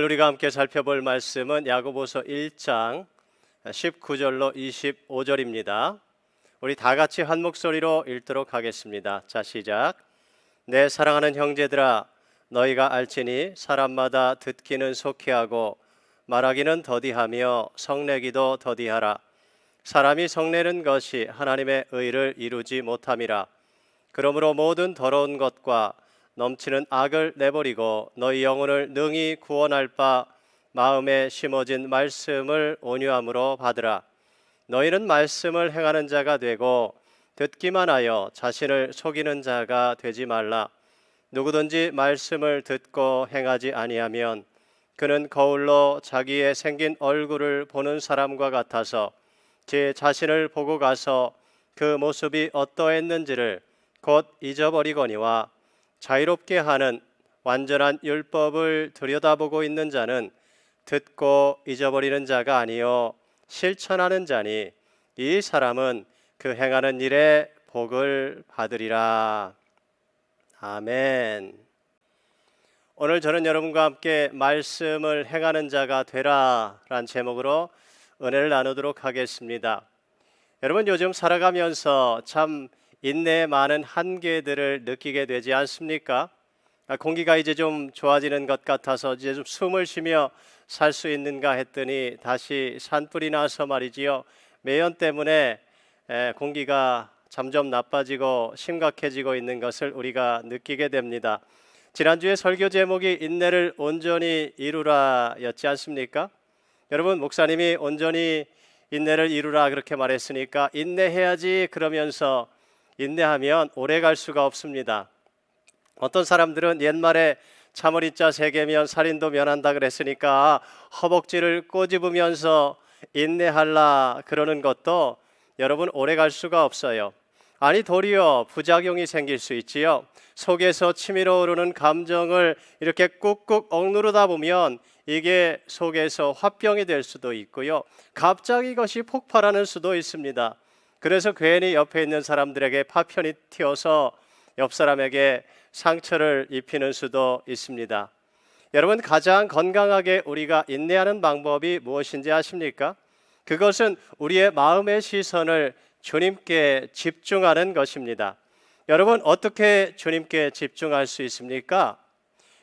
우리가 함께 살펴볼 말씀은 야고보서 1장 19절로 25절입니다. 우리 다 같이 한 목소리로 읽도록 하겠습니다. 자, 시작. 내 사랑하는 형제들아, 너희가 알지니 사람마다 듣기는 속히 하고 말하기는 더디하며 성내기도 더디하라. 사람이 성내는 것이 하나님의 의를 이루지 못함이라. 그러므로 모든 더러운 것과 넘치는 악을 내버리고 너희 영혼을 능히 구원할 바 마음에 심어진 말씀을 온유함으로 받으라. 너희는 말씀을 행하는 자가 되고 듣기만 하여 자신을 속이는 자가 되지 말라. 누구든지 말씀을 듣고 행하지 아니하면 그는 거울로 자기의 생긴 얼굴을 보는 사람과 같아서 제 자신을 보고 가서 그 모습이 어떠했는지를 곧 잊어버리거니와 자유롭게 하는 완전한 율법을 들여다보고 있는 자는 듣고 잊어버리는 자가 아니요 실천하는 자니 이 사람은 그 행하는 일에 복을 받으리라. 아멘. 오늘 저는 여러분과 함께 말씀을 행하는 자가 되라 라는 제목으로 은혜를 나누도록 하겠습니다. 여러분, 요즘 살아가면서 참 인내의 많은 한계들을 느끼게 되지 않습니까? 공기가 이제 좀 좋아지는 것 같아서 이제 좀 숨을 쉬며 살 수 있는가 했더니 다시 산불이 나서 말이지요. 매연 때문에 공기가 점점 나빠지고 심각해지고 있는 것을 우리가 느끼게 됩니다. 지난주에 설교 제목이 인내를 온전히 이루라 였지 않습니까? 여러분, 목사님이 온전히 인내를 이루라 그렇게 말했으니까 인내해야지 그러면서 인내하면 오래 갈 수가 없습니다. 어떤 사람들은 옛말에 참을인자 3개면 살인도 면한다 그랬으니까 허벅지를 꼬집으면서 인내하라 그러는 것도 여러분 오래 갈 수가 없어요. 아니, 도리어 부작용이 생길 수 있지요. 속에서 치밀어 오르는 감정을 이렇게 꾹꾹 억누르다 보면 이게 속에서 화병이 될 수도 있고요. 갑자기 이것이 폭발하는 수도 있습니다. 그래서 괜히 옆에 있는 사람들에게 파편이 튀어서 옆 사람에게 상처를 입히는 수도 있습니다. 여러분, 가장 건강하게 우리가 인내하는 방법이 무엇인지 아십니까? 그것은 우리의 마음의 시선을 주님께 집중하는 것입니다. 여러분, 어떻게 주님께 집중할 수 있습니까?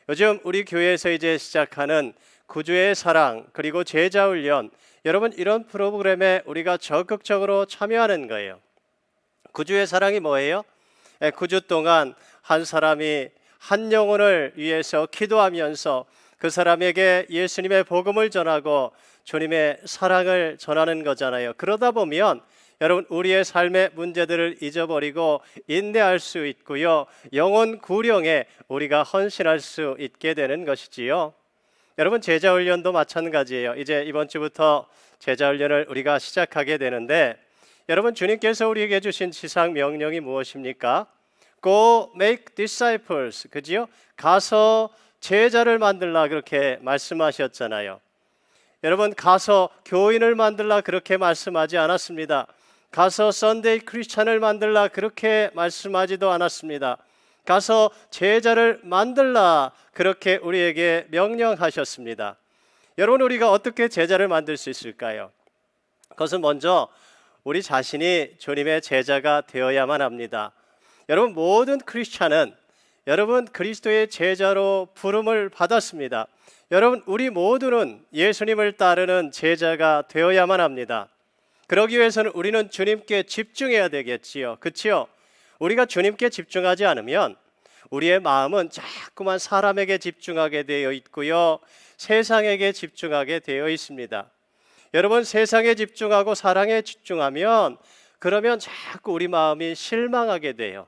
요즘 우리 교회에서 이제 시작하는 구주의 사랑 그리고 제자 훈련, 여러분 이런 프로그램에 우리가 적극적으로 참여하는 거예요. 구주의 사랑이 뭐예요? 9주 동안 한 사람이 한 영혼을 위해서 기도하면서 그 사람에게 예수님의 복음을 전하고 주님의 사랑을 전하는 거잖아요. 그러다 보면 여러분, 우리의 삶의 문제들을 잊어버리고 인내할 수 있고요, 영혼 구령에 우리가 헌신할 수 있게 되는 것이지요. 여러분, 제자훈련도 마찬가지예요. 이제 이번 주부터 제자훈련을 우리가 시작하게 되는데, 여러분, 주님께서 우리에게 주신 지상 명령이 무엇입니까? Go make disciples, 그지요? 가서 제자를 만들라 그렇게 말씀하셨잖아요. 여러분, 가서 교인을 만들라 그렇게 말씀하지 않았습니다. 가서 썬데이 크리스찬을 만들라 그렇게 말씀하지도 않았습니다. 가서 제자를 만들라 그렇게 우리에게 명령하셨습니다. 여러분, 우리가 어떻게 제자를 만들 수 있을까요? 그것은 먼저 우리 자신이 주님의 제자가 되어야만 합니다. 여러분, 모든 크리스찬은 여러분 그리스도의 제자로 부름을 받았습니다. 여러분, 우리 모두는 예수님을 따르는 제자가 되어야만 합니다. 그러기 위해서는 우리는 주님께 집중해야 되겠지요. 그렇지요? 우리가 주님께 집중하지 않으면 우리의 마음은 자꾸만 사람에게 집중하게 되어 있고요, 세상에게 집중하게 되어 있습니다. 여러분, 세상에 집중하고 사랑에 집중하면 그러면 자꾸 우리 마음이 실망하게 돼요.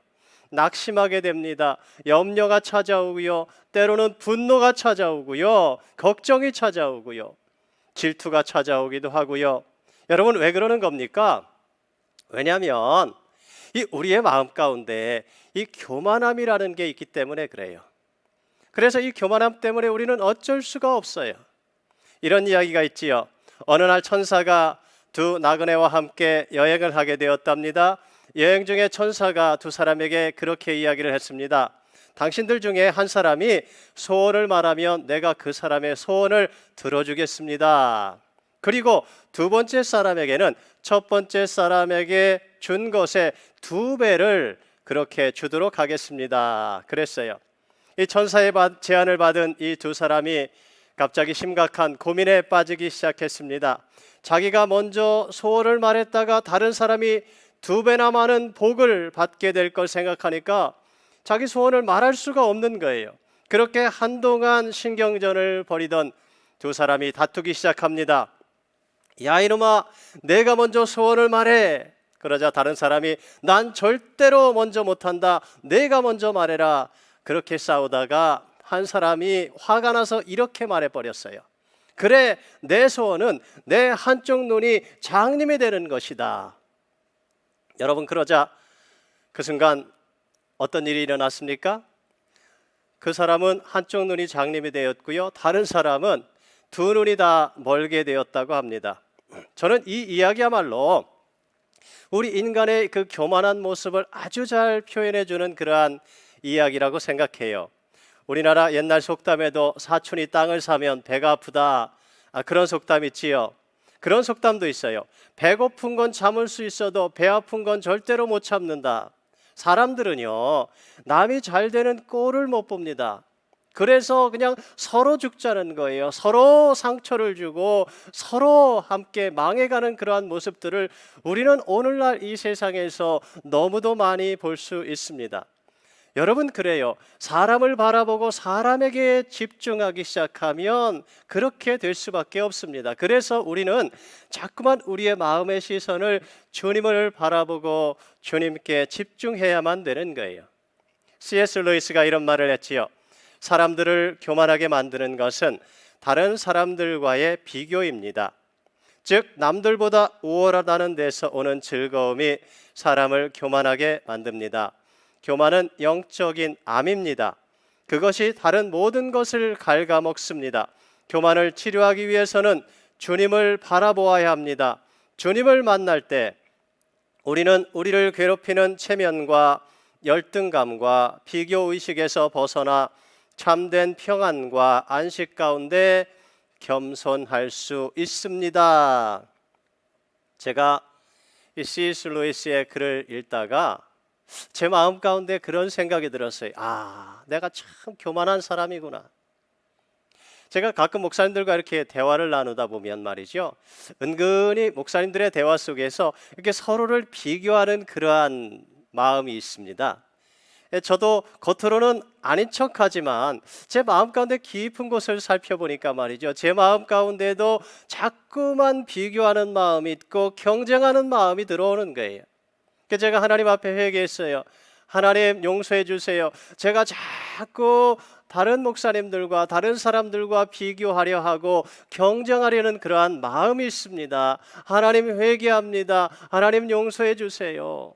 낙심하게 됩니다. 염려가 찾아오고요, 때로는 분노가 찾아오고요, 걱정이 찾아오고요, 질투가 찾아오기도 하고요. 여러분, 왜 그러는 겁니까? 왜냐하면 이 우리의 마음 가운데 이 교만함이라는 게 있기 때문에 그래요. 그래서 이 교만함 때문에 우리는 어쩔 수가 없어요. 이런 이야기가 있지요. 어느 날 천사가 두 나그네와 함께 여행을 하게 되었답니다. 여행 중에 천사가 두 사람에게 그렇게 이야기를 했습니다. 당신들 중에 한 사람이 소원을 말하면 내가 그 사람의 소원을 들어주겠습니다. 그리고 두 번째 사람에게는 첫 번째 사람에게 준 것의 2배를 그렇게 주도록 하겠습니다. 그랬어요. 이 천사의 제안을 받은 이 두 사람이 갑자기 심각한 고민에 빠지기 시작했습니다. 자기가 먼저 소원을 말했다가 다른 사람이 2배나 많은 복을 받게 될 걸 생각하니까 자기 소원을 말할 수가 없는 거예요. 그렇게 한동안 신경전을 벌이던 두 사람이 다투기 시작합니다. 야 이놈아, 내가 먼저 소원을 말해. 그러자 다른 사람이 난 절대로 먼저 못한다, 내가 먼저 말해라. 그렇게 싸우다가 한 사람이 화가 나서 이렇게 말해버렸어요. 그래, 내 소원은 내 한쪽 눈이 장님이 되는 것이다. 여러분, 그러자 그 순간 어떤 일이 일어났습니까? 그 사람은 한쪽 눈이 장님이 되었고요, 다른 사람은 두 눈이 다 멀게 되었다고 합니다. 저는 이 이야기야말로 우리 인간의 그 교만한 모습을 아주 잘 표현해주는 그러한 이야기라고 생각해요. 우리나라 옛날 속담에도 사촌이 땅을 사면 배가 아프다, 그런 속담 있지요. 그런 속담도 있어요. 배고픈 건 참을 수 있어도 배 아픈 건 절대로 못 참는다. 사람들은요, 남이 잘 되는 꼴을 못 봅니다. 그래서 그냥 서로 죽자는 거예요. 서로 상처를 주고 서로 함께 망해가는 그러한 모습들을 우리는 오늘날 이 세상에서 너무도 많이 볼 수 있습니다. 여러분, 그래요. 사람을 바라보고 사람에게 집중하기 시작하면 그렇게 될 수밖에 없습니다. 그래서 우리는 자꾸만 우리의 마음의 시선을 주님을 바라보고 주님께 집중해야만 되는 거예요. C.S. 루이스가 이런 말을 했지요. 사람들을 교만하게 만드는 것은 다른 사람들과의 비교입니다. 즉, 남들보다 우월하다는 데서 오는 즐거움이 사람을 교만하게 만듭니다. 교만은 영적인 암입니다. 그것이 다른 모든 것을 갉아먹습니다. 교만을 치료하기 위해서는 주님을 바라보아야 합니다. 주님을 만날 때 우리는 우리를 괴롭히는 체면과 열등감과 비교의식에서 벗어나 참된 평안과 안식 가운데 겸손할 수 있습니다. 제가 이 C.S. 루이스의 글을 읽다가 제 마음 가운데 그런 생각이 들었어요. 내가 참 교만한 사람이구나. 제가 가끔 목사님들과 이렇게 대화를 나누다 보면 말이죠, 은근히 목사님들의 대화 속에서 이렇게 서로를 비교하는 그러한 마음이 있습니다. 저도 겉으로는 아닌 척하지만 제 마음 가운데 깊은 곳을 살펴보니까 말이죠, 제 마음 가운데도 자꾸만 비교하는 마음이 있고 경쟁하는 마음이 들어오는 거예요. 그래서 제가 하나님 앞에 회개했어요. 하나님, 용서해 주세요. 제가 자꾸 다른 목사님들과 다른 사람들과 비교하려 하고 경쟁하려는 그러한 마음이 있습니다. 하나님, 회개합니다. 하나님, 용서해 주세요.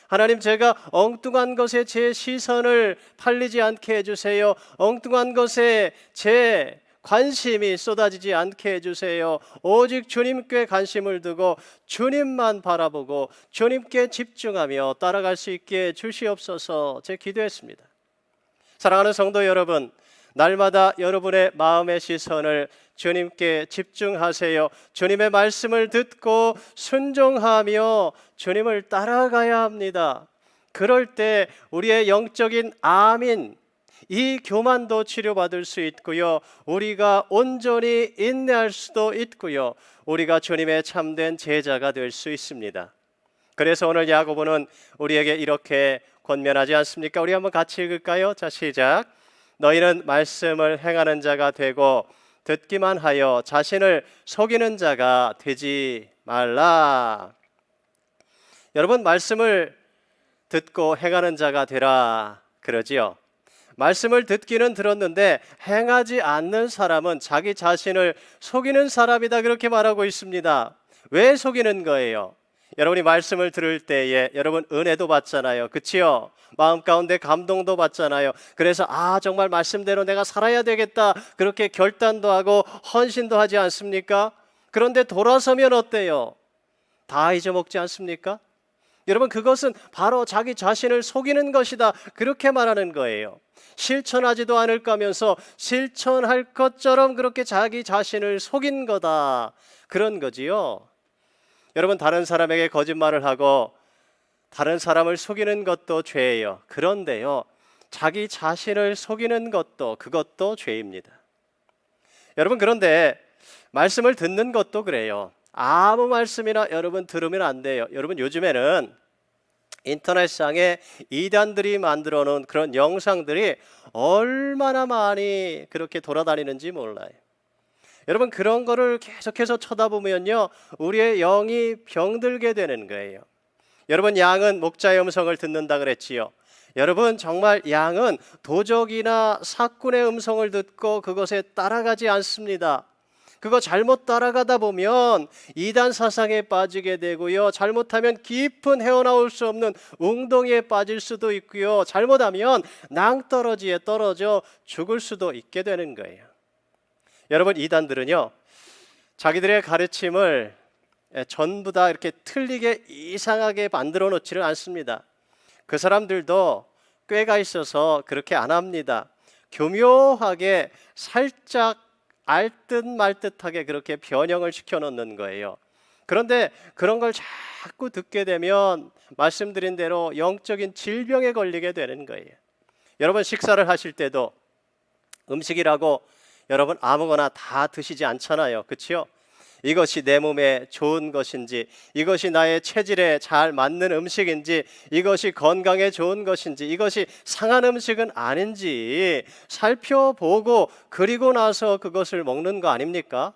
하나님, 제가 엉뚱한 것에 제 시선을 팔리지 않게 해주세요. 엉뚱한 것에 제 관심이 쏟아지지 않게 해주세요. 오직 주님께 관심을 두고 주님만 바라보고 주님께 집중하며 따라갈 수 있게 주시옵소서. 제 기도했습니다. 사랑하는 성도 여러분, 날마다 여러분의 마음의 시선을 주님께 집중하세요. 주님의 말씀을 듣고 순종하며 주님을 따라가야 합니다. 그럴 때 우리의 영적인 암인 이 교만도 치료받을 수 있고요, 우리가 온전히 인내할 수도 있고요, 우리가 주님의 참된 제자가 될 수 있습니다. 그래서 오늘 야고보는 우리에게 이렇게 권면하지 않습니까? 우리 한번 같이 읽을까요? 자, 시작. 너희는 말씀을 행하는 자가 되고 듣기만 하여 자신을 속이는 자가 되지 말라. 여러분, 말씀을 듣고 행하는 자가 되라 그러지요. 말씀을 듣기는 들었는데 행하지 않는 사람은 자기 자신을 속이는 사람이다, 그렇게 말하고 있습니다. 왜 속이는 거예요? 여러분이 말씀을 들을 때에 여러분 은혜도 받잖아요. 그치요? 마음 가운데 감동도 받잖아요. 그래서 정말 말씀대로 내가 살아야 되겠다, 그렇게 결단도 하고 헌신도 하지 않습니까? 그런데 돌아서면 어때요? 다 잊어먹지 않습니까? 여러분, 그것은 바로 자기 자신을 속이는 것이다, 그렇게 말하는 거예요. 실천하지도 않을 거면서 실천할 것처럼 그렇게 자기 자신을 속인 거다, 그런 거지요. 여러분, 다른 사람에게 거짓말을 하고 다른 사람을 속이는 것도 죄예요. 그런데요, 자기 자신을 속이는 것도, 그것도 죄입니다. 여러분, 그런데 말씀을 듣는 것도 그래요. 아무 말씀이나 여러분 들으면 안 돼요. 여러분, 요즘에는 인터넷상에 이단들이 만들어 놓은 그런 영상들이 얼마나 많이 그렇게 돌아다니는지 몰라요. 여러분, 그런 거를 계속해서 쳐다보면요, 우리의 영이 병들게 되는 거예요. 여러분, 양은 목자의 음성을 듣는다 그랬지요. 여러분, 정말 양은 도적이나 사꾼의 음성을 듣고 그것에 따라가지 않습니다. 그거 잘못 따라가다 보면 이단 사상에 빠지게 되고요, 잘못하면 깊은 헤어나올 수 없는 웅덩이에 빠질 수도 있고요, 잘못하면 낭떠러지에 떨어져 죽을 수도 있게 되는 거예요. 여러분, 이단들은요, 자기들의 가르침을 전부 다 이렇게 틀리게 이상하게 만들어 놓지를 않습니다. 그 사람들도 꾀가 있어서 그렇게 안 합니다. 교묘하게 살짝 알듯 말듯하게 그렇게 변형을 시켜 놓는 거예요. 그런데 그런 걸 자꾸 듣게 되면 말씀드린 대로 영적인 질병에 걸리게 되는 거예요. 여러분, 식사를 하실 때도 음식이라고 여러분 아무거나 다 드시지 않잖아요. 그렇죠? 이것이 내 몸에 좋은 것인지, 이것이 나의 체질에 잘 맞는 음식인지, 이것이 건강에 좋은 것인지, 이것이 상한 음식은 아닌지 살펴보고 그리고 나서 그것을 먹는 거 아닙니까?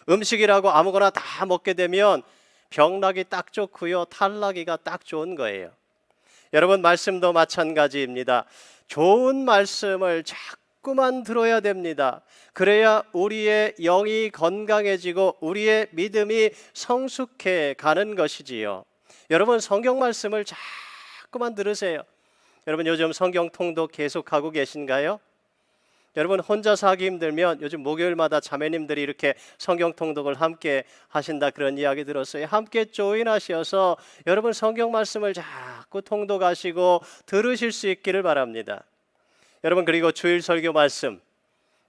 음식이라고 아무거나 다 먹게 되면 병나기 딱 좋고요, 탈나기가 딱 좋은 거예요. 여러분, 말씀도 마찬가지입니다. 좋은 말씀을 자꾸만 들어야 됩니다. 그래야 우리의 영이 건강해지고 우리의 믿음이 성숙해 가는 것이지요. 여러분, 성경 말씀을 자꾸만 들으세요. 여러분, 요즘 성경 통독 계속하고 계신가요? 여러분, 혼자서 하기 힘들면 요즘 목요일마다 자매님들이 이렇게 성경 통독을 함께 하신다, 그런 이야기 들었어요. 함께 조인하셔서 여러분 성경 말씀을 자꾸 통독하시고 들으실 수 있기를 바랍니다. 여러분, 그리고 주일 설교 말씀,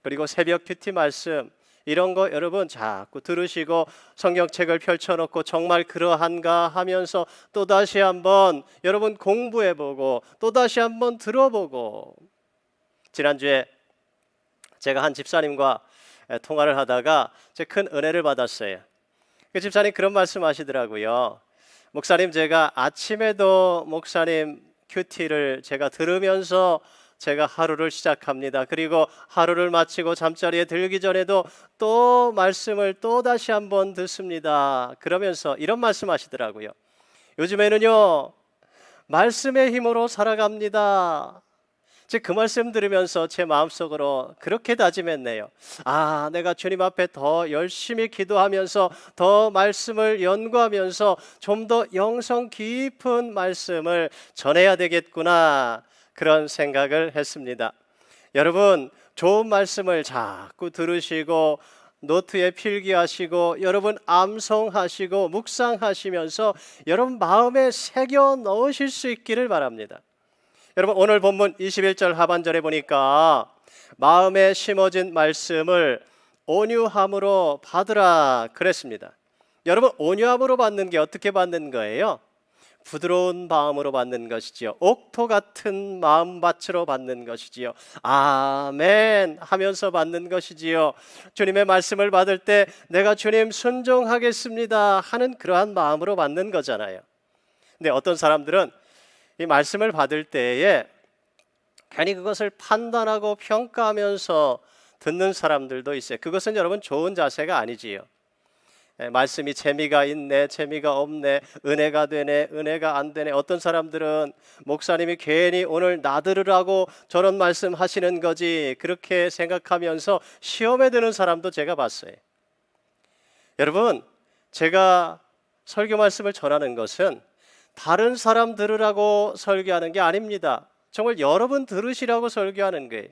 그리고 새벽 큐티 말씀, 이런 거 여러분 자꾸 들으시고 성경책을 펼쳐놓고 정말 그러한가 하면서 또다시 한번 여러분 공부해보고 또다시 한번 들어보고. 지난주에 제가 한 집사님과 통화를 하다가 제 큰 은혜를 받았어요. 그 집사님 그런 말씀 하시더라고요. 목사님, 제가 아침에도 목사님 큐티를 제가 들으면서 제가 하루를 시작합니다. 그리고 하루를 마치고 잠자리에 들기 전에도 또 말씀을 또 다시 한번 듣습니다. 그러면서 이런 말씀 하시더라고요. 요즘에는요, 말씀의 힘으로 살아갑니다. 그 말씀 들으면서 제 마음속으로 그렇게 다짐했네요. 아, 내가 주님 앞에 더 열심히 기도하면서 더 말씀을 연구하면서 좀 더 영성 깊은 말씀을 전해야 되겠구나, 그런 생각을 했습니다. 여러분, 좋은 말씀을 자꾸 들으시고 노트에 필기하시고 여러분 암송하시고 묵상하시면서 여러분 마음에 새겨 넣으실 수 있기를 바랍니다. 여러분, 오늘 본문 21절 하반절에 보니까 마음에 심어진 말씀을 온유함으로 받으라 그랬습니다. 여러분, 온유함으로 받는 게 어떻게 받는 거예요? 부드러운 마음으로 받는 것이지요. 옥토 같은 마음밭으로 받는 것이지요. 아멘 하면서 받는 것이지요. 주님의 말씀을 받을 때 내가 주님 순종하겠습니다 하는 그러한 마음으로 받는 거잖아요. 근데 어떤 사람들은 이 말씀을 받을 때에 괜히 그것을 판단하고 평가하면서 듣는 사람들도 있어요. 그것은 여러분 좋은 자세가 아니지요. 말씀이 재미가 있네, 재미가 없네, 은혜가 되네, 은혜가 안 되네. 어떤 사람들은 목사님이 괜히 오늘 나들으라고 저런 말씀 하시는 거지, 그렇게 생각하면서 시험에 드는 사람도 제가 봤어요. 여러분, 제가 설교 말씀을 전하는 것은 다른 사람 들으라고 설교하는 게 아닙니다. 정말 여러분 들으시라고 설교하는 거예요.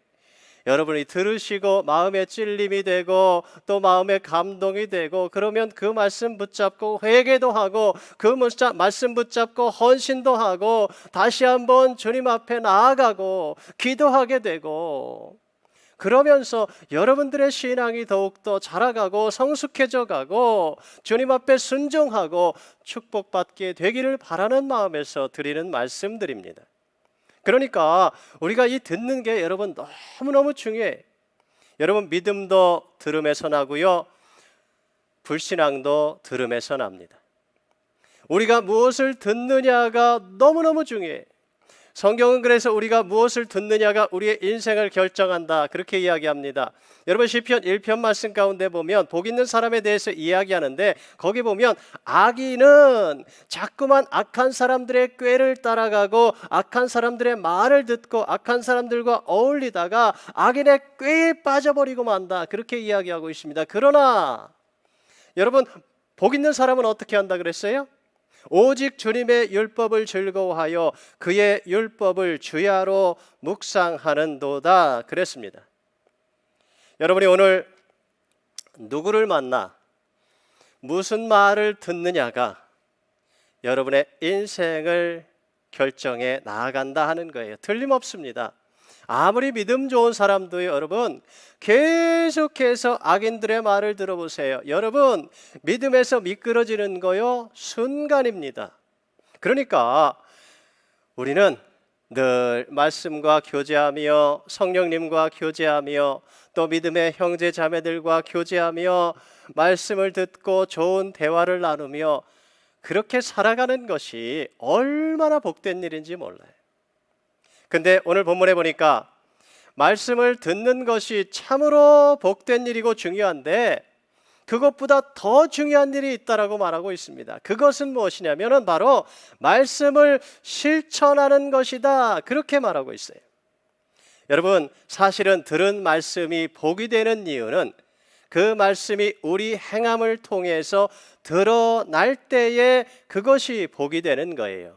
여러분이 들으시고 마음에 찔림이 되고 또 마음에 감동이 되고, 그러면 그 말씀 붙잡고 회개도 하고 그 말씀 붙잡고 헌신도 하고 다시 한번 주님 앞에 나아가고 기도하게 되고, 그러면서 여러분들의 신앙이 더욱더 자라가고 성숙해져 가고 주님 앞에 순종하고 축복받게 되기를 바라는 마음에서 드리는 말씀드립니다. 그러니까 우리가 이 듣는 게 여러분 너무너무 중요해. 여러분, 믿음도 들음에서 나고요, 불신앙도 들음에서 납니다. 우리가 무엇을 듣느냐가 너무너무 중요해. 성경은 그래서 우리가 무엇을 듣느냐가 우리의 인생을 결정한다, 그렇게 이야기합니다. 여러분, 시편 1편 말씀 가운데 보면 복 있는 사람에 대해서 이야기하는데, 거기 보면 악인은 자꾸만 악한 사람들의 꾀를 따라가고 악한 사람들의 말을 듣고 악한 사람들과 어울리다가 악인의 꾀에 빠져버리고 만다, 그렇게 이야기하고 있습니다. 그러나 여러분, 복 있는 사람은 어떻게 한다 그랬어요? 오직 주님의 율법을 즐거워하여 그의 율법을 주야로 묵상하는도다, 그랬습니다. 여러분이 오늘 누구를 만나 무슨 말을 듣느냐가 여러분의 인생을 결정해 나아간다 하는 거예요. 틀림없습니다. 아무리 믿음 좋은 사람도 여러분 계속해서 악인들의 말을 들어보세요. 여러분, 믿음에서 미끄러지는 거요 순간입니다. 그러니까 우리는 늘 말씀과 교제하며 성령님과 교제하며 또 믿음의 형제 자매들과 교제하며 말씀을 듣고 좋은 대화를 나누며 그렇게 살아가는 것이 얼마나 복된 일인지 몰라요. 근데 오늘 본문에 보니까 말씀을 듣는 것이 참으로 복된 일이고 중요한데 그것보다 더 중요한 일이 있다라고 말하고 있습니다. 그것은 무엇이냐면은 바로 말씀을 실천하는 것이다, 그렇게 말하고 있어요. 여러분, 사실은 들은 말씀이 복이 되는 이유는 그 말씀이 우리 행함을 통해서 드러날 때에 그것이 복이 되는 거예요.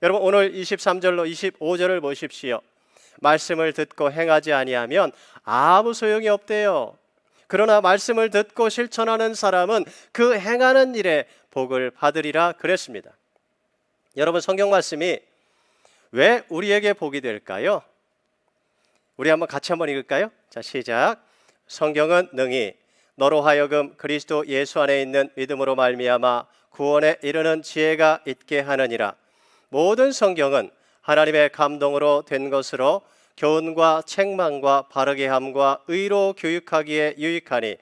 여러분, 오늘 23절로 25절을 보십시오. 말씀을 듣고 행하지 아니하면 아무 소용이 없대요. 그러나 말씀을 듣고 실천하는 사람은 그 행하는 일에 복을 받으리라 그랬습니다. 여러분, 성경 말씀이 왜 우리에게 복이 될까요? 우리 같이 한번 읽을까요? 자, 시작. 성경은 능히 너로 하여금 그리스도 예수 안에 있는 믿음으로 말미암아 구원에 이르는 지혜가 있게 하느니라. 모든 성경은 하나님의 감동으로 된 것으로 교훈과 책망과 바르게 함과 의로 교육하기에 유익하니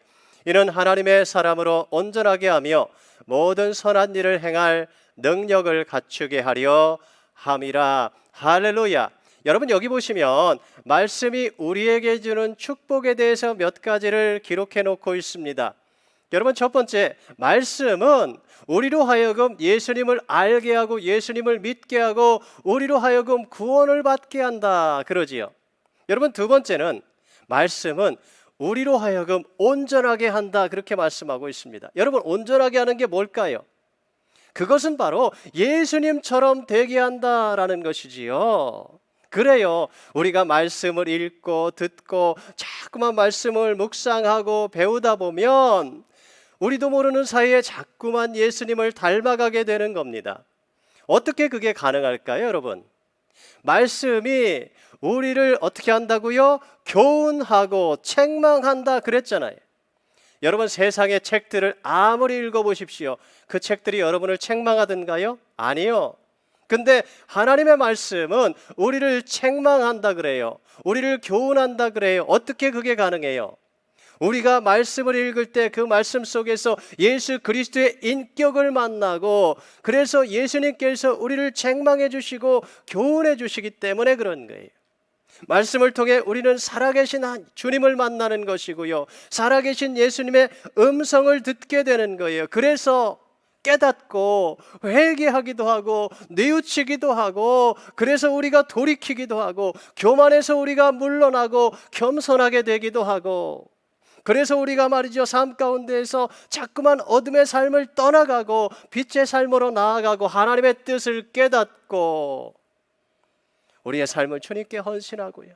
이는 하나님의 사람으로 온전하게 하며 모든 선한 일을 행할 능력을 갖추게 하려 함이라. 할렐루야. 여러분, 여기 보시면 말씀이 우리에게 주는 축복에 대해서 몇 가지를 기록해 놓고 있습니다. 여러분, 첫 번째, 말씀은 우리로 하여금 예수님을 알게 하고 예수님을 믿게 하고 우리로 하여금 구원을 받게 한다, 그러지요. 여러분, 두 번째는 말씀은 우리로 하여금 온전하게 한다, 그렇게 말씀하고 있습니다. 여러분, 온전하게 하는 게 뭘까요? 그것은 바로 예수님처럼 되게 한다라는 것이지요. 그래요, 우리가 말씀을 읽고 듣고 자꾸만 말씀을 묵상하고 배우다 보면 우리도 모르는 사이에 자꾸만 예수님을 닮아가게 되는 겁니다. 어떻게 그게 가능할까요, 여러분? 말씀이 우리를 어떻게 한다고요? 교훈하고 책망한다 그랬잖아요. 여러분, 세상의 책들을 아무리 읽어보십시오. 그 책들이 여러분을 책망하던가요? 아니요. 근데 하나님의 말씀은 우리를 책망한다 그래요. 우리를 교훈한다 그래요. 어떻게 그게 가능해요? 우리가 말씀을 읽을 때 그 말씀 속에서 예수 그리스도의 인격을 만나고, 그래서 예수님께서 우리를 책망해 주시고 교훈해 주시기 때문에 그런 거예요. 말씀을 통해 우리는 살아계신 주님을 만나는 것이고요, 살아계신 예수님의 음성을 듣게 되는 거예요. 그래서 깨닫고 회개하기도 하고 뉘우치기도 하고, 그래서 우리가 돌이키기도 하고 교만해서 우리가 물러나고 겸손하게 되기도 하고, 그래서 우리가 말이죠, 삶 가운데에서 자꾸만 어둠의 삶을 떠나가고 빛의 삶으로 나아가고 하나님의 뜻을 깨닫고 우리의 삶을 주님께 헌신하고요.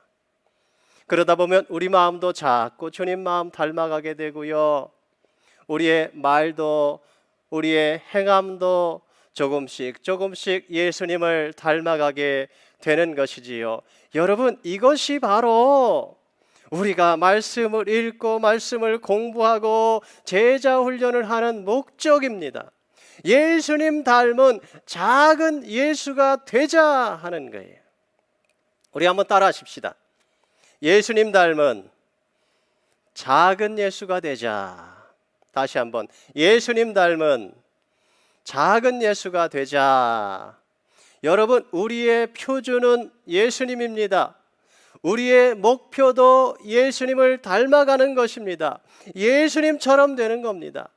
그러다 보면 우리 마음도 자꾸 주님 마음 닮아가게 되고요. 우리의 말도 우리의 행함도 조금씩 조금씩 예수님을 닮아가게 되는 것이지요. 여러분, 이것이 바로 우리가 말씀을 읽고 말씀을 공부하고 제자 훈련을 하는 목적입니다. 예수님 닮은 작은 예수가 되자 하는 거예요. 우리 한번 따라 하십시다. 예수님 닮은 작은 예수가 되자. 다시 한번, 예수님 닮은 작은 예수가 되자. 여러분, 우리의 표준은 예수님입니다. 우리의 목표도 예수님을 닮아가는 것입니다. 예수님처럼 되는 겁니다.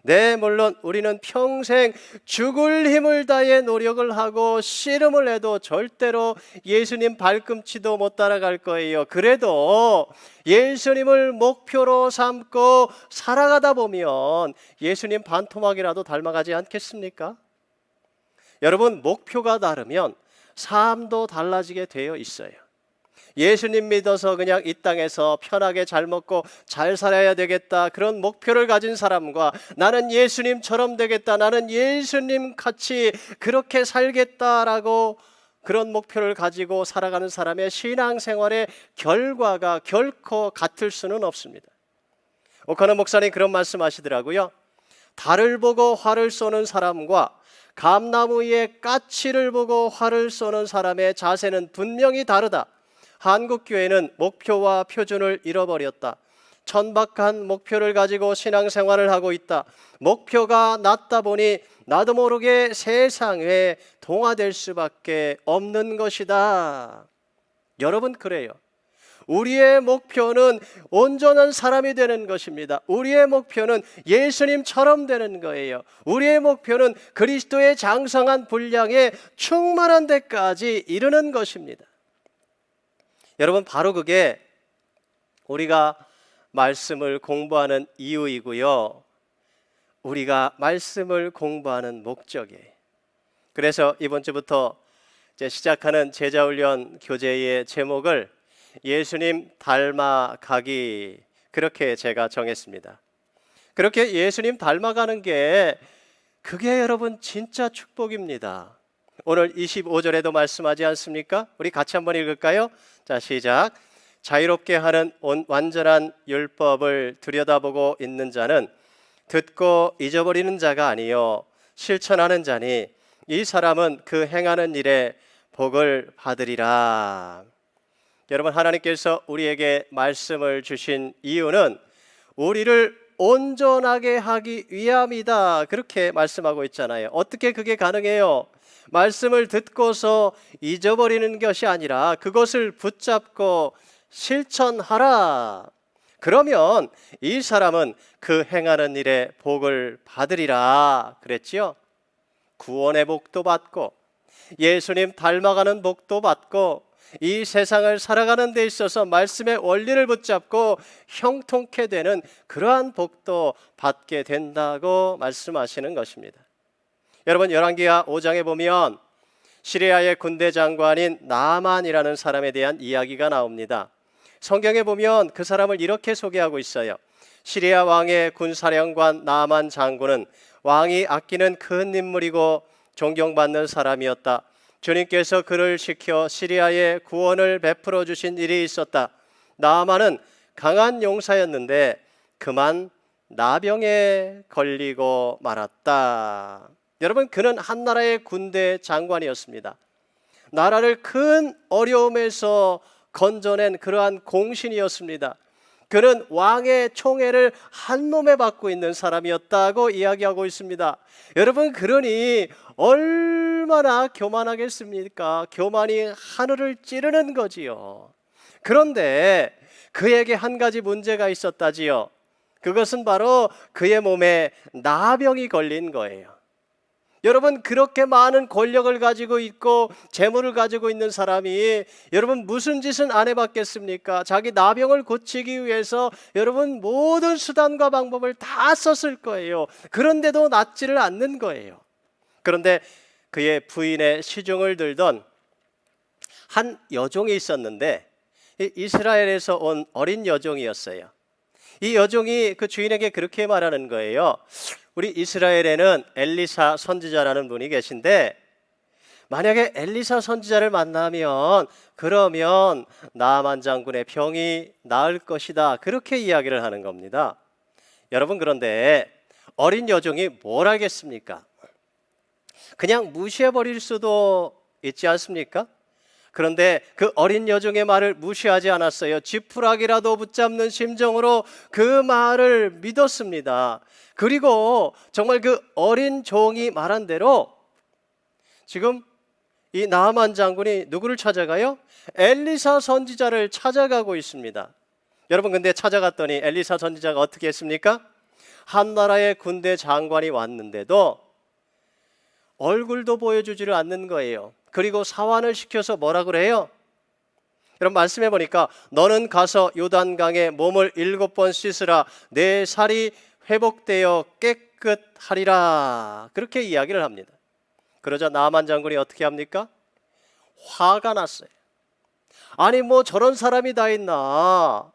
네, 물론 우리는 평생 죽을 힘을 다해 노력을 하고 씨름을 해도 절대로 예수님 발꿈치도 못 따라갈 거예요. 그래도 예수님을 목표로 삼고 살아가다 보면 예수님 반토막이라도 닮아가지 않겠습니까? 여러분, 목표가 다르면 삶도 달라지게 되어 있어요. 예수님 믿어서 그냥 이 땅에서 편하게 잘 먹고 잘 살아야 되겠다, 그런 목표를 가진 사람과 나는 예수님처럼 되겠다, 나는 예수님 같이 그렇게 살겠다라고 그런 목표를 가지고 살아가는 사람의 신앙생활의 결과가 결코 같을 수는 없습니다. 오카노 목사님 그런 말씀하시더라고요. 달을 보고 활을 쏘는 사람과 감나무 위에 까치를 보고 활을 쏘는 사람의 자세는 분명히 다르다. 한국교회는 목표와 표준을 잃어버렸다. 천박한 목표를 가지고 신앙생활을 하고 있다. 목표가 낮다 보니 나도 모르게 세상에 동화될 수밖에 없는 것이다. 여러분, 그래요. 우리의 목표는 온전한 사람이 되는 것입니다. 우리의 목표는 예수님처럼 되는 거예요. 우리의 목표는 그리스도의 장성한 분량에 충만한 데까지 이르는 것입니다. 여러분, 바로 그게 우리가 말씀을 공부하는 이유이고요, 우리가 말씀을 공부하는 목적이에요. 그래서 이번 주부터 이제 시작하는 제자훈련 교재의 제목을 예수님 닮아가기, 그렇게 제가 정했습니다. 그렇게 예수님 닮아가는 게 그게 여러분 진짜 축복입니다. 오늘 25절에도 말씀하지 않습니까? 우리 같이 한번 읽을까요? 자, 시작. 자유롭게 하는 완전한 율법을 들여다보고 있는 자는 듣고 잊어버리는 자가 아니요 실천하는 자니 이 사람은 그 행하는 일에 복을 받으리라. 여러분, 하나님께서 우리에게 말씀을 주신 이유는 우리를 온전하게 하기 위함이다, 그렇게 말씀하고 있잖아요. 어떻게 그게 가능해요? 말씀을 듣고서 잊어버리는 것이 아니라 그것을 붙잡고 실천하라. 그러면 이 사람은 그 행하는 일에 복을 받으리라 그랬지요. 구원의 복도 받고 예수님 닮아가는 복도 받고 이 세상을 살아가는 데 있어서 말씀의 원리를 붙잡고 형통케 되는 그러한 복도 받게 된다고 말씀하시는 것입니다. 여러분, 열왕기하 5장에 보면 시리아의 군대 장관인 나만이라는 사람에 대한 이야기가 나옵니다. 성경에 보면 그 사람을 이렇게 소개하고 있어요. 시리아 왕의 군사령관 나만 장군은 왕이 아끼는 큰 인물이고 존경받는 사람이었다. 주님께서 그를 시켜 시리아에 구원을 베풀어 주신 일이 있었다. 나만은 강한 용사였는데 그만 나병에 걸리고 말았다. 여러분, 그는 한 나라의 군대 장관이었습니다. 나라를 큰 어려움에서 건져낸 그러한 공신이었습니다. 그는 왕의 총애를 한 몸에 받고 있는 사람이었다고 이야기하고 있습니다. 여러분, 그러니 얼마나 교만하겠습니까? 교만이 하늘을 찌르는 거지요. 그런데 그에게 한 가지 문제가 있었다지요. 그것은 바로 그의 몸에 나병이 걸린 거예요. 여러분, 그렇게 많은 권력을 가지고 있고 재물을 가지고 있는 사람이 여러분 무슨 짓은 안 해봤겠습니까? 자기 나병을 고치기 위해서 여러분 모든 수단과 방법을 다 썼을 거예요. 그런데도 낫지를 않는 거예요. 그런데 그의 부인의 시중을 들던 한 여종이 있었는데 이 이스라엘에서 온 어린 여종이었어요. 이 여종이 그 주인에게 그렇게 말하는 거예요. 우리 이스라엘에는 엘리사 선지자라는 분이 계신데 만약에 엘리사 선지자를 만나면 그러면 나만 장군의 병이 나을 것이다. 그렇게 이야기를 하는 겁니다. 여러분, 그런데 어린 여종이 뭘 알겠습니까? 그냥 무시해버릴 수도 있지 않습니까? 그런데 그 어린 여종의 말을 무시하지 않았어요. 지푸라기라도 붙잡는 심정으로 그 말을 믿었습니다. 그리고 정말 그 어린 종이 말한 대로 지금 이 나아만 장군이 누구를 찾아가요? 엘리사 선지자를 찾아가고 있습니다. 여러분, 근데 찾아갔더니 엘리사 선지자가 어떻게 했습니까? 한 나라의 군대 장관이 왔는데도 얼굴도 보여주지를 않는 거예요. 그리고 사환을 시켜서 뭐라 그래요? 여러분, 말씀해 보니까 너는 가서 요단강에 몸을 7번 씻으라. 내 살이 회복되어 깨끗하리라. 그렇게 이야기를 합니다. 그러자 나아만 장군이 어떻게 합니까? 화가 났어요. 아니, 뭐 저런 사람이 다 있나?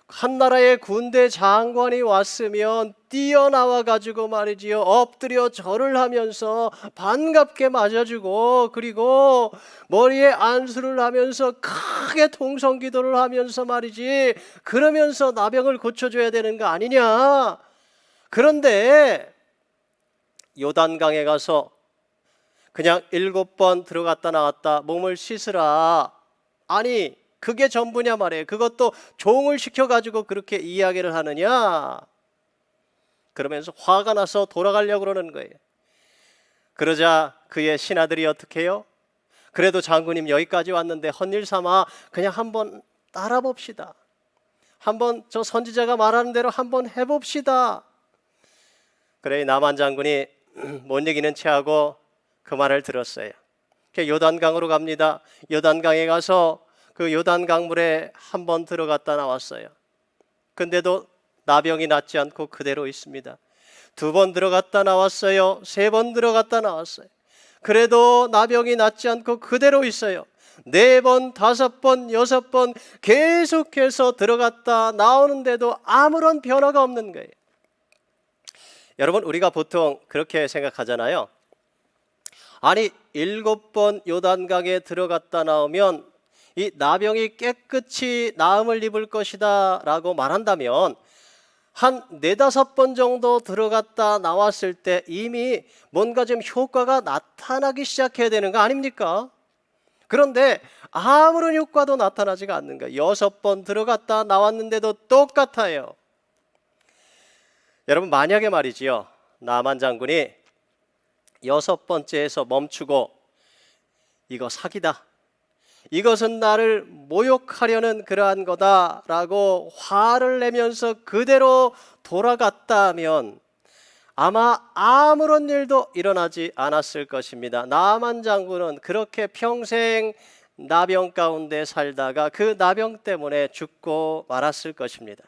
한 나라의 군대 장관이 왔으면 뛰어나와 가지고 말이지요, 엎드려 절을 하면서 반갑게 맞아주고, 그리고 머리에 안수를 하면서 크게 통성 기도를 하면서 말이지, 그러면서 나병을 고쳐줘야 되는 거 아니냐? 그런데 요단강에 가서 그냥 7번 들어갔다 나왔다 몸을 씻으라. 아니, 그게 전부냐 말이에요. 그것도 종을 시켜가지고 그렇게 이야기를 하느냐? 그러면서 화가 나서 돌아가려고 그러는 거예요. 그러자 그의 신하들이 어떻게 해요? 그래도 장군님 여기까지 왔는데 헛일 삼아 그냥 한번 따라 봅시다. 한번 저 선지자가 말하는 대로 한번 해봅시다. 그래, 나만 장군이 못 이기는 체하고 그 말을 들었어요. 요단강으로 갑니다. 요단강에 가서 그 요단강물에 한 번 들어갔다 나왔어요. 근데도 나병이 낫지 않고 그대로 있습니다. 2번 들어갔다 나왔어요. 3번 들어갔다 나왔어요. 그래도 나병이 낫지 않고 그대로 있어요. 4번, 5번, 6번 계속해서 들어갔다 나오는데도 아무런 변화가 없는 거예요. 여러분, 우리가 보통 그렇게 생각하잖아요. 아니, 7번 요단강에 들어갔다 나오면 이 나병이 깨끗이 나음을 입을 것이다 라고 말한다면 한 4-5번 정도 들어갔다 나왔을 때 이미 뭔가 좀 효과가 나타나기 시작해야 되는 거 아닙니까? 그런데 아무런 효과도 나타나지가 않는 거예요. 6번 들어갔다 나왔는데도 똑같아요. 여러분, 만약에 말이지요, 나만 장군이 6번째에서 멈추고 이거 사기다, 이것은 나를 모욕하려는 그러한 거다라고 화를 내면서 그대로 돌아갔다면 아마 아무런 일도 일어나지 않았을 것입니다. 나아만 장군은 그렇게 평생 나병 가운데 살다가 그 나병 때문에 죽고 말았을 것입니다.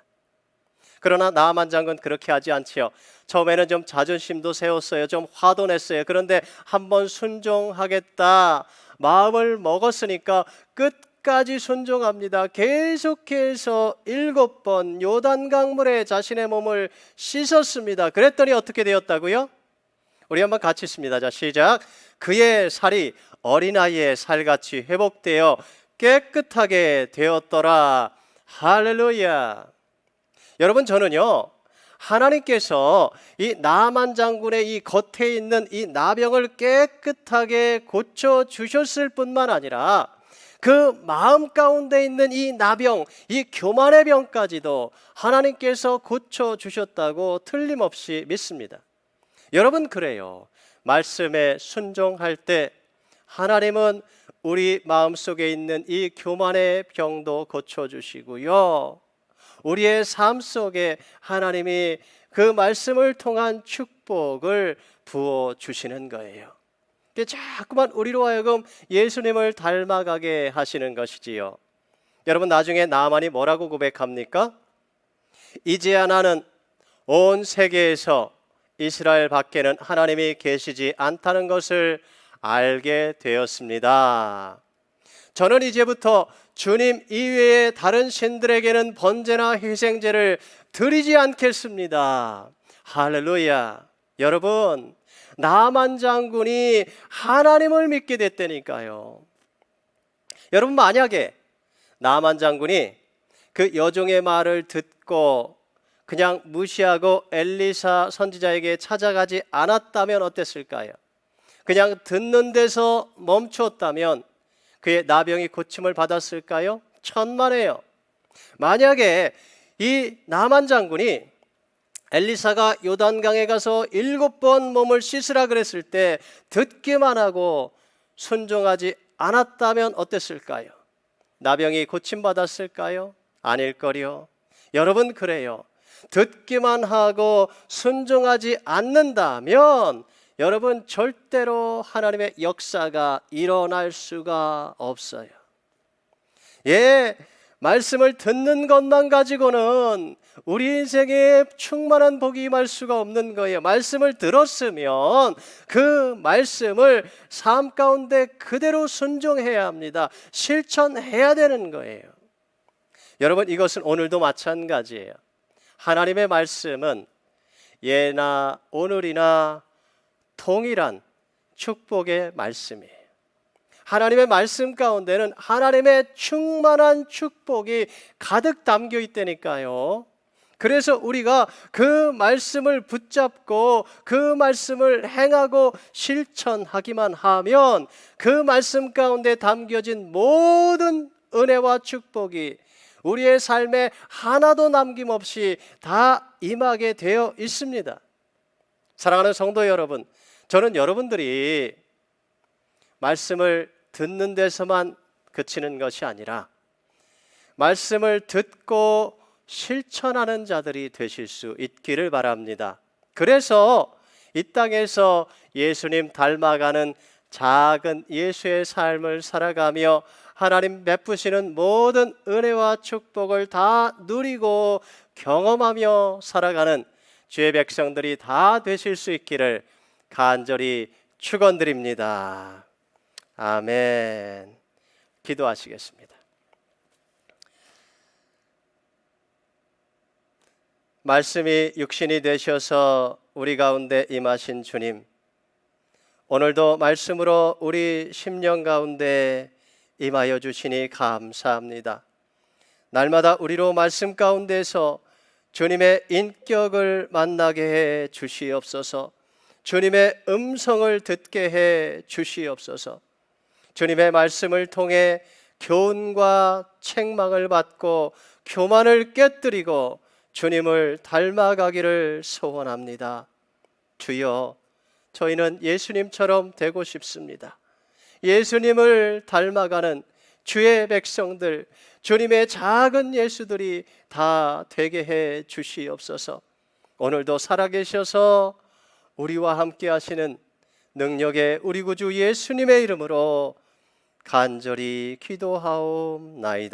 그러나 나아만 장군 그렇게 하지 않지요. 처음에는 좀 자존심도 세웠어요. 좀 화도 냈어요. 그런데 한번 순종하겠다 마음을 먹었으니까 끝까지 순종합니다. 계속해서 7번 요단강물에 자신의 몸을 씻었습니다. 그랬더니 어떻게 되었다고요? 우리 한번 같이 읽습니다. 자, 시작. 그의 살이 어린아이의 살같이 회복되어 깨끗하게 되었더라. 할렐루야. 여러분, 저는요, 하나님께서 이 나아만 장군의 이 겉에 있는 이 나병을 깨끗하게 고쳐 주셨을 뿐만 아니라 그 마음 가운데 있는 이 나병, 이 교만의 병까지도 하나님께서 고쳐 주셨다고 틀림없이 믿습니다. 여러분, 그래요. 말씀에 순종할 때 하나님은 우리 마음속에 있는 이 교만의 병도 고쳐 주시고요, 우리의 삶 속에 하나님이 그 말씀을 통한 축복을 부어주시는 거예요. 자꾸만 우리로 하여금 예수님을 닮아가게 하시는 것이지요. 여러분, 나중에 나아만이 뭐라고 고백합니까? 이제야 나는 온 세계에서 이스라엘 밖에는 하나님이 계시지 않다는 것을 알게 되었습니다. 저는 이제부터 주님 이외의 다른 신들에게는 번제나 희생제를 드리지 않겠습니다. 할렐루야. 여러분, 나만 장군이 하나님을 믿게 됐다니까요. 여러분, 만약에 나만 장군이 그 여종의 말을 듣고 그냥 무시하고 엘리사 선지자에게 찾아가지 않았다면 어땠을까요? 그냥 듣는 데서 멈췄다면 그의 나병이 고침을 받았을까요? 천만에요. 만약에 이 나만 장군이 엘리사가 요단강에 가서 7번 몸을 씻으라 그랬을 때 듣기만 하고 순종하지 않았다면 어땠을까요? 나병이 고침받았을까요? 아닐거리요. 여러분, 그래요. 듣기만 하고 순종하지 않는다면 여러분, 절대로 하나님의 역사가 일어날 수가 없어요. 예, 말씀을 듣는 것만 가지고는 우리 인생에 충만한 복이 임할 수가 없는 거예요. 말씀을 들었으면 그 말씀을 삶 가운데 그대로 순종해야 합니다. 실천해야 되는 거예요. 여러분, 이것은 오늘도 마찬가지예요. 하나님의 말씀은 예나 오늘이나 동일한 축복의 말씀이에요. 하나님의 말씀 가운데는 하나님의 충만한 축복이 가득 담겨 있다니까요. 그래서 우리가 그 말씀을 붙잡고 그 말씀을 행하고 실천하기만 하면 그 말씀 가운데 담겨진 모든 은혜와 축복이 우리의 삶에 하나도 남김없이 다 임하게 되어 있습니다. 사랑하는 성도 여러분, 저는 여러분들이 말씀을 듣는 데서만 그치는 것이 아니라 말씀을 듣고 실천하는 자들이 되실 수 있기를 바랍니다. 그래서 이 땅에서 예수님 닮아가는 작은 예수의 삶을 살아가며 하나님 베푸시는 모든 은혜와 축복을 다 누리고 경험하며 살아가는 주의 백성들이 다 되실 수 있기를 간절히 축원드립니다. 아멘. 기도하시겠습니다. 말씀이 육신이 되셔서 우리 가운데 임하신 주님, 오늘도 말씀으로 우리 심령 가운데 임하여 주시니 감사합니다. 날마다 우리로 말씀 가운데서 주님의 인격을 만나게 해 주시옵소서. 주님의 음성을 듣게 해 주시옵소서. 주님의 말씀을 통해 교훈과 책망을 받고 교만을 깨뜨리고 주님을 닮아가기를 소원합니다. 주여, 저희는 예수님처럼 되고 싶습니다. 예수님을 닮아가는 주의 백성들, 주님의 작은 예수들이 다 되게 해 주시옵소서. 오늘도 살아계셔서 우리와 함께 하시는 능력의 우리 구주 예수님의 이름으로 간절히 기도하옵나이다.